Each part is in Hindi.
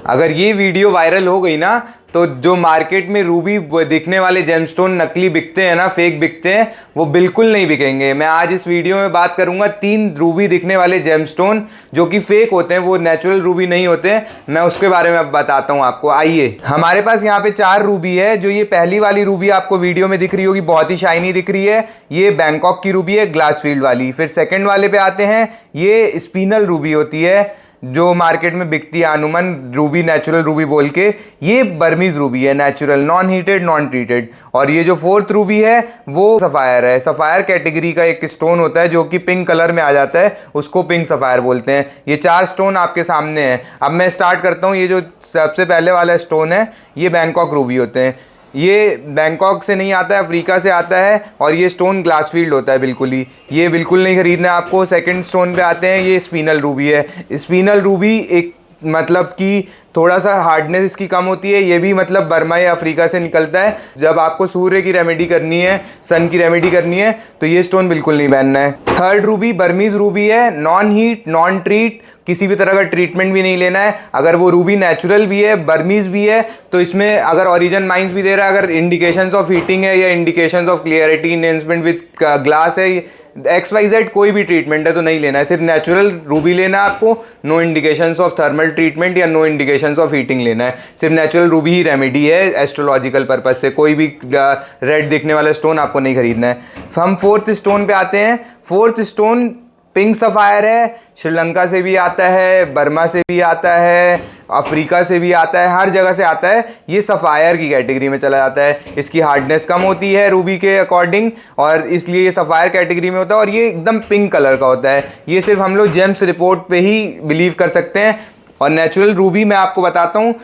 अगर ये वीडियो वायरल हो गई ना तो जो मार्केट में रूबी दिखने वाले जेमस्टोन नकली बिकते हैं ना, फेक बिकते हैं, वो बिल्कुल नहीं बिकेंगे। मैं आज इस वीडियो में बात करूंगा 3 रूबी दिखने वाले जेमस्टोन जो कि फेक होते हैं, वो नेचुरल रूबी नहीं होते हैं। मैं उसके बारे में अब बताता हूं आपको। आइए, हमारे पास यहाँ पे 4 रूबी है। जो ये पहली वाली रूबी आपको वीडियो में दिख रही होगी, बहुत ही शाइनी दिख रही है, ये बैंकॉक की रूबी है, ग्लास फील्ड वाली। फिर सेकेंड वाले पे आते हैं, ये स्पिनल रूबी होती है जो मार्केट में बिकती है अनुमन रूबी, नेचुरल रूबी बोल के। ये बर्मीज रूबी है, natural, non heated, non treated. और ये जो फोर्थ रूबी है वो सफायर है। सफायर कैटेगरी का एक स्टोन होता है जो कि पिंक कलर में आ जाता है, उसको पिंक सफायर बोलते हैं। ये 4 स्टोन आपके सामने हैं। अब मैं स्टार्ट करता हूँ। ये जो सबसे पहले वाला स्टोन है ये बैंकॉक रूबी होते हैं। ये बैंकॉक से नहीं आता है, अफ्रीका से आता है। और ये स्टोन ग्लास फील्ड होता है बिल्कुल ही, ये बिल्कुल नहीं खरीदना है आपको। सेकंड स्टोन पे आते हैं, ये स्पिनल रूबी है। स्पिनल रूबी एक मतलब कि थोड़ा सा हार्डनेस इसकी कम होती है। ये भी मतलब बर्मा या अफ्रीका से निकलता है। जब आपको सूर्य की रेमेडी करनी है, सन की रेमेडी करनी है, तो ये स्टोन बिल्कुल नहीं पहनना है। थर्ड रूबी बर्मीज रूबी है, नॉन हीट, नॉन ट्रीट, किसी भी तरह का ट्रीटमेंट भी नहीं लेना है। अगर वो रूबी नेचुरल भी है, बर्मीज भी है, तो इसमें अगर ओरिजिन माइंस भी दे रहा है, अगर इंडिकेशंस ऑफ हीटिंग है या indications of clarity enhancement with glass है, XYZ कोई भी ट्रीटमेंट है तो नहीं लेना है। सिर्फ नेचुरल रूबी लेना है आपको। No indications of thermal treatment या नो इंडिकेशंस ऑफ हीटिंग लेना है। सिर्फ नेचुरल रूबी ही रेमेडी है एस्ट्रोलॉजिकल पर्पज से। कोई भी रेड दिखने वाला स्टोन आपको नहीं खरीदना है। हम फोर्थ स्टोन पे आते हैं। फोर्थ स्टोन पिंक सफायर है। श्रीलंका से भी आता है, बर्मा से भी आता है, अफ्रीका से भी आता है, हर जगह से आता है। ये सफायर की कैटेगरी में चला जाता है। इसकी हार्डनेस कम होती है रूबी के अकॉर्डिंग, और इसलिए ये सफायर कैटेगरी में होता है। और ये एकदम पिंक कलर का होता है। ये सिर्फ हम लोग जेम्स रिपोर्ट पे ही बिलीव कर सकते हैं। और नेचुरल रूबी मैं आपको बताता हूँ,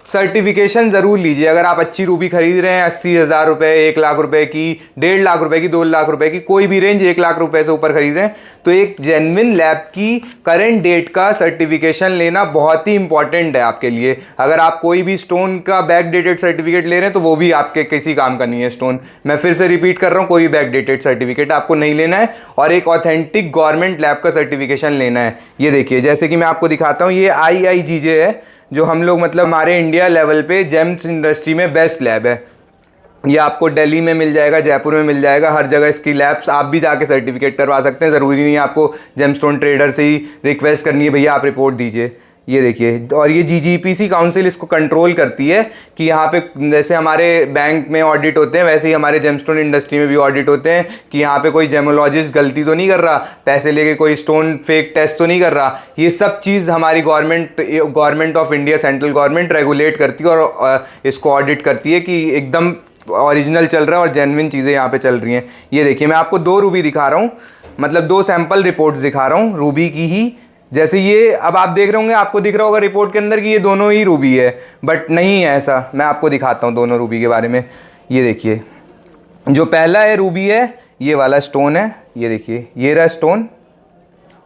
सर्टिफिकेशन ज़रूर लीजिए। अगर आप अच्छी रूबी खरीद रहे हैं 80,000 रुपये, 1 लाख रुपए की, 1.5 लाख रुपए की, 2 लाख रुपए की, कोई भी रेंज 1 लाख रुपए से ऊपर खरीद रहे हैं, तो एक जेन्युइन लैब की करंट डेट का सर्टिफिकेशन लेना बहुत ही इंपॉर्टेंट है आपके लिए। अगर आप कोई भी स्टोन का बैक डेटेड सर्टिफिकेट ले रहे हैं तो वो भी आपके किसी काम का नहीं है स्टोन। मैं फिर से रिपीट कर रहा हूँ, कोई भी बैक डेटेड सर्टिफिकेट आपको नहीं लेना है, और एक ऑथेंटिक गवर्नमेंट लैब का सर्टिफिकेशन लेना है। ये देखिए, जैसे कि मैं आपको दिखाता हूँ, ये IIGJ है, जो हम लोग मतलब हमारे इंडिया लेवल पे जेम्स इंडस्ट्री में बेस्ट लैब है। ये आपको दिल्ली में मिल जाएगा, जयपुर में मिल जाएगा, हर जगह इसकी लैब्स। आप भी जाके सर्टिफिकेट करवा सकते हैं, ज़रूरी नहीं है आपको जेमस्टोन ट्रेडर से ही रिक्वेस्ट करनी है, भैया आप रिपोर्ट दीजिए। ये देखिए, और ये GGPC काउंसिल इसको कंट्रोल करती है कि यहाँ पे जैसे हमारे बैंक में ऑडिट होते हैं, वैसे ही हमारे जेमस्टोन इंडस्ट्री में भी ऑडिट होते हैं कि यहाँ पे कोई जेमोलॉजिस्ट गलती तो नहीं कर रहा, पैसे लेके कोई स्टोन फेक टेस्ट तो नहीं कर रहा। ये सब चीज़ हमारी government of India, central government regulate करती है और इसको ऑडिट करती है कि एकदम ओरिजिनल चल रहा है और जेन्युइन चीज़ें यहाँ पे चल रही हैं। ये देखिए, मैं आपको 2 रूबी दिखा रहा हूँ, मतलब 2 सैंपल रिपोर्ट्स दिखा रहा हूँ रूबी की ही। जैसे ये अब आप देख रहे होंगे, आपको दिख रहा होगा रिपोर्ट के अंदर कि ये दोनों ही रूबी है, बट नहीं है ऐसा। मैं आपको दिखाता हूँ दोनों रूबी के बारे में। ये देखिए, जो पहला है रूबी है, ये वाला स्टोन है, ये देखिए, ये रहा स्टोन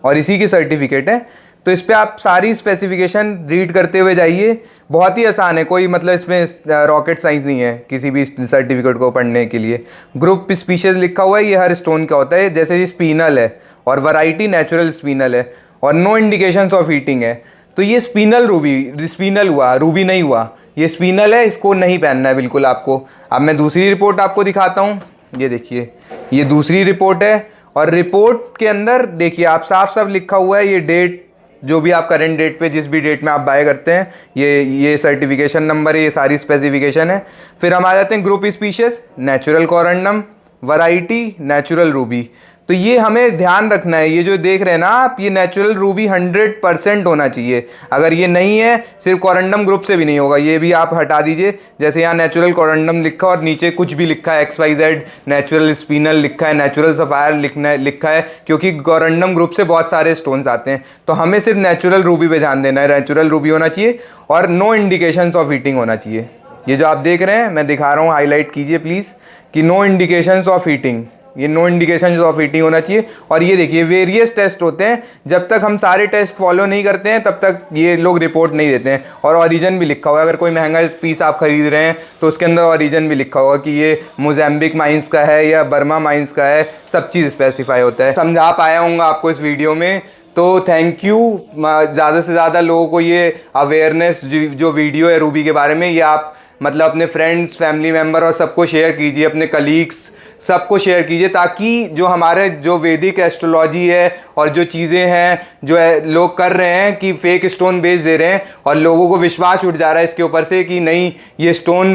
और इसी की सर्टिफिकेट है। तो इस पर आप सारी स्पेसिफिकेशन रीड करते हुए जाइए। बहुत ही आसान है, कोई मतलब इसमें रॉकेट साइंस नहीं है किसी भी सर्टिफिकेट को पढ़ने के लिए। ग्रुप स्पीशीज लिखा हुआ है, ये हर स्टोन का होता है। जैसे ये स्पिनल है और वैरायटी नेचुरल स्पिनल है, और नो इंडिकेशंस ऑफ हीटिंग है। तो ये स्पिनल रूबी, स्पिनल हुआ, रूबी नहीं हुआ, ये स्पिनल है, इसको नहीं पहनना है बिल्कुल आपको। अब मैं दूसरी रिपोर्ट आपको दिखाता हूँ। ये देखिए, ये दूसरी रिपोर्ट है, और रिपोर्ट के अंदर देखिए आप साफ साफ लिखा हुआ है ये डेट, जो भी आप करेंट डेट पे जिस भी डेट में आप बाय करते हैं, ये सर्टिफिकेशन नंबर है, ये सारी स्पेसिफिकेशन है। फिर हम आ जाते हैं group species, natural corundum, variety natural Ruby. तो ये हमें ध्यान रखना है, ये जो देख रहे हैं ना आप, ये नेचुरल रूबी 100% होना चाहिए। अगर ये नहीं है, सिर्फ कोरंडम ग्रुप से भी नहीं होगा, ये भी आप हटा दीजिए। जैसे यहाँ नेचुरल कोरंडम लिखा और नीचे कुछ भी लिखा है, XYZ, नेचुरल स्पिनल लिखा है, नेचुरल सफायर लिखा है, क्योंकि कोरंडम ग्रुप से बहुत सारे स्टोन्स आते हैं। तो हमें सिर्फ नेचुरल रूबी पे ध्यान देना है, नेचुरल रूबी होना चाहिए, और नो इंडिकेशंस ऑफ हीटिंग होना चाहिए। ये जो आप देख रहे हैं, मैं दिखा रहा हूँ, हाईलाइट कीजिए प्लीज़, कि नो इंडिकेशंस ऑफ हीटिंग, ये नो इंडिकेशन ऑफ हीटिंग होना चाहिए। और ये देखिए, वेरियस टेस्ट होते हैं, जब तक हम सारे टेस्ट फॉलो नहीं करते हैं तब तक ये लोग रिपोर्ट नहीं देते हैं। और ओरिजिन भी लिखा हुआ है, अगर कोई महंगा पीस आप खरीद रहे हैं तो उसके अंदर ओरिजिन भी लिखा होगा कि ये मोज़ेम्बिक माइंस का है या बर्मा माइंस का है, सब चीज़ स्पेसिफाई होता है। समझा पाया हूँगा आपको इस वीडियो में। तो थैंक यू। ज़्यादा से ज़्यादा लोगों को ये अवेयरनेस जो वीडियो है रूबी के बारे में, ये आप मतलब अपने फ्रेंड्स, फैमिली मेम्बर और सबको शेयर कीजिए, अपने कलीग्स सबको शेयर कीजिए, ताकि जो हमारे जो वैदिक एस्ट्रोलॉजी है और जो चीज़ें हैं जो लोग कर रहे हैं कि फेक स्टोन बेच दे रहे हैं और लोगों को विश्वास उठ जा रहा है इसके ऊपर से कि नहीं ये स्टोन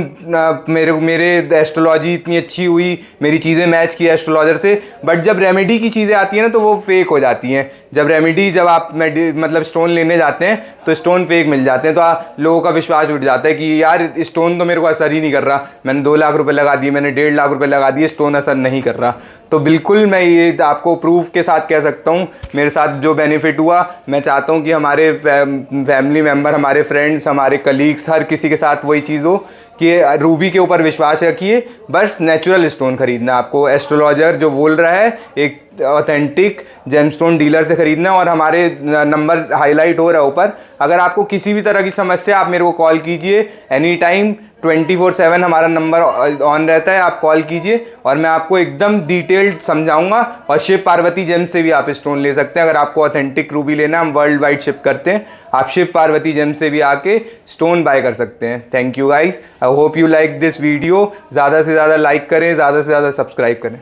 मेरे एस्ट्रोलॉजी इतनी अच्छी हुई, मेरी चीज़ें मैच की एस्ट्रोलॉजर से, बट जब रेमेडी की चीज़ें आती हैं ना तो वो फेक हो जाती हैं। जब आप मतलब स्टोन लेने जाते हैं तो स्टोन फेक मिल जाते हैं, तो लोगों का विश्वास उठ जाता है कि यार स्टोन तो मेरे को असर ही नहीं कर रहा, मैंने 2 लाख रुपए लगा दिए, मैंने 1.5 लाख रुपए लगा दिए, स्टोन असर नहीं कर रहा। तो बिल्कुल मैं ये आपको प्रूफ के साथ कह सकता हूँ, मेरे साथ जो बेनिफिट हुआ, मैं चाहता हूँ कि हमारे फैमिली मेम्बर, हमारे फ्रेंड्स, हमारे कलीग्स, हर किसी के साथ वही चीज़ हो कि रूबी के ऊपर विश्वास रखिए, बस नेचुरल स्टोन खरीदना आपको, एस्ट्रोलॉजर जो बोल रहा है एक ऑथेंटिक जेमस्टोन डीलर से खरीदना। और हमारे नंबर हाईलाइट हो रहा है ऊपर, अगर आपको किसी भी तरह की समस्या, आप मेरे को कॉल कीजिए एनी टाइम, 24/7 हमारा नंबर ऑन रहता है, आप कॉल कीजिए और मैं आपको एकदम डिटेल्ड समझाऊंगा। और शिव पार्वती जेम से भी आप स्टोन ले सकते हैं, अगर आपको ऑथेंटिक रूबी लेना, हम वर्ल्ड वाइड शिप करते हैं, आप शिव पार्वती जेम से भी आके स्टोन बाय कर सकते हैं। Thank you guys, I hope you like this video. ज़्यादा से ज़्यादा लाइक करें, ज़्यादा से ज़्यादा सब्सक्राइब करें।